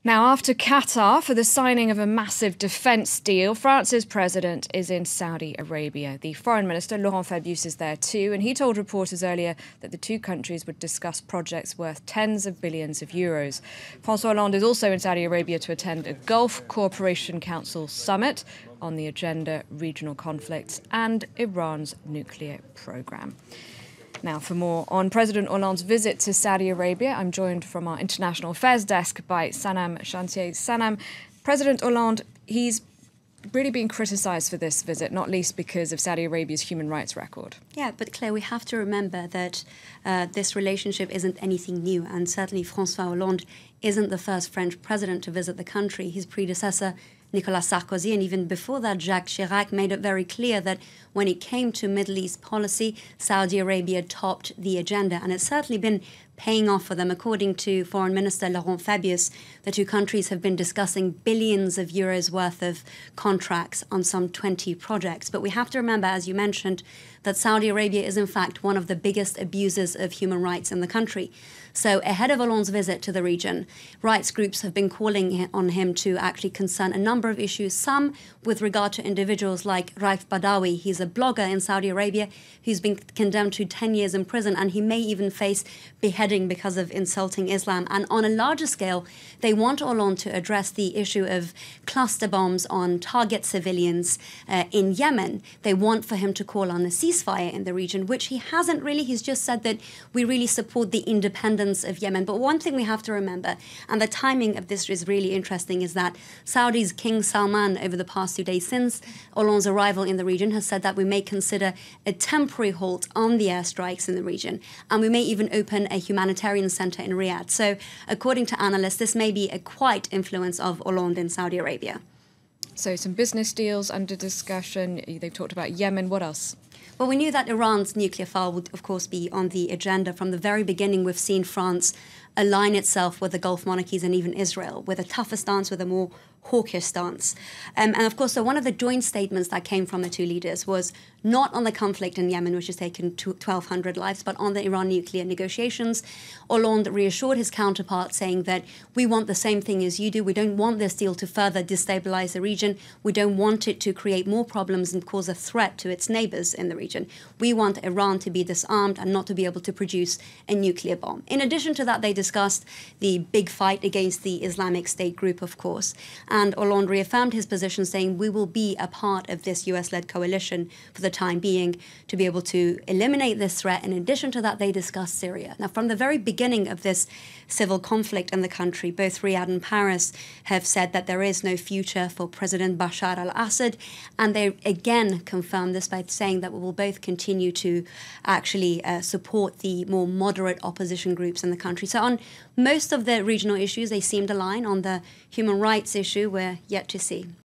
Now, after Qatar for the signing of a massive defence deal, France's president is in Saudi Arabia. The foreign minister, Laurent Fabius, is there too, and he told reporters earlier that the two countries would discuss projects worth tens of billions of euros. Francois Hollande is also in Saudi Arabia to attend a Gulf Cooperation Council summit. On the agenda, regional conflicts and Iran's nuclear programme. Now, for more on President Hollande's visit to Saudi Arabia, I'm joined from our International Affairs desk by Sanam Chantier. Sanam, President Hollande, he's really been criticised for this visit, not least because of Saudi Arabia's human rights record. Yeah, but Claire, we have to remember that this relationship isn't anything new, and certainly Francois Hollande isn't the first French president to visit the country. His predecessor, Nicolas Sarkozy, and even before that, Jacques Chirac, made it very clear that when it came to Middle East policy, Saudi Arabia topped the agenda, and it's certainly been paying off for them. According to Foreign Minister Laurent Fabius, the two countries have been discussing billions of euros worth of contracts on some 20 projects. But we have to remember, as you mentioned, that Saudi Arabia is in fact one of the biggest abusers of human rights in the country. So ahead of Hollande's visit to the region, rights groups have been calling on him to actually concern a number of issues, some with regard to individuals like Raif Badawi. He's a blogger in Saudi Arabia who's been condemned to 10 years in prison, and he may even face beheading because of insulting Islam. And on a larger scale, they want Hollande to address the issue of cluster bombs on target civilians in Yemen. They want for him to call on a ceasefire in the region, which he hasn't really. He's just said that we really support the independence of Yemen. But one thing we have to remember, and the timing of this is really interesting, is that Saudi's King Salman, over the past 2 days since Hollande's arrival in the region, has said that we may consider a temporary halt on the airstrikes in the region, and we may even open a humanitarian center in Riyadh. So, according to analysts, this may be a quiet influence of Hollande in Saudi Arabia. So, some business deals under discussion. They've talked about Yemen. What else? Well, we knew that Iran's nuclear file would, of course, be on the agenda. From the very beginning, we've seen France align itself with the Gulf monarchies and even Israel, with a tougher stance, with a more hawkish stance. And of course, so one of the joint statements that came from the two leaders was not on the conflict in Yemen, which has taken 1,200 lives, but on the Iran nuclear negotiations. Hollande reassured his counterpart, saying that we want the same thing as you do. We don't want this deal to further destabilize the region. We don't want it to create more problems and cause a threat to its neighbours in the region. We want Iran to be disarmed and not to be able to produce a nuclear bomb. In addition to that, they discussed the big fight against the Islamic State group, of course. And Hollande reaffirmed his position, saying we will be a part of this US-led coalition for the time being to be able to eliminate this threat. In addition to that, they discussed Syria. Now, from the very beginning of this civil conflict in the country, both Riyadh and Paris have said that there is no future for President Bashar al-Assad. And they again confirmed this by saying that we will both continue to actually support the more moderate opposition groups in the country. So on most of the regional issues, they seemed aligned. On the human rights issue, we're yet to see.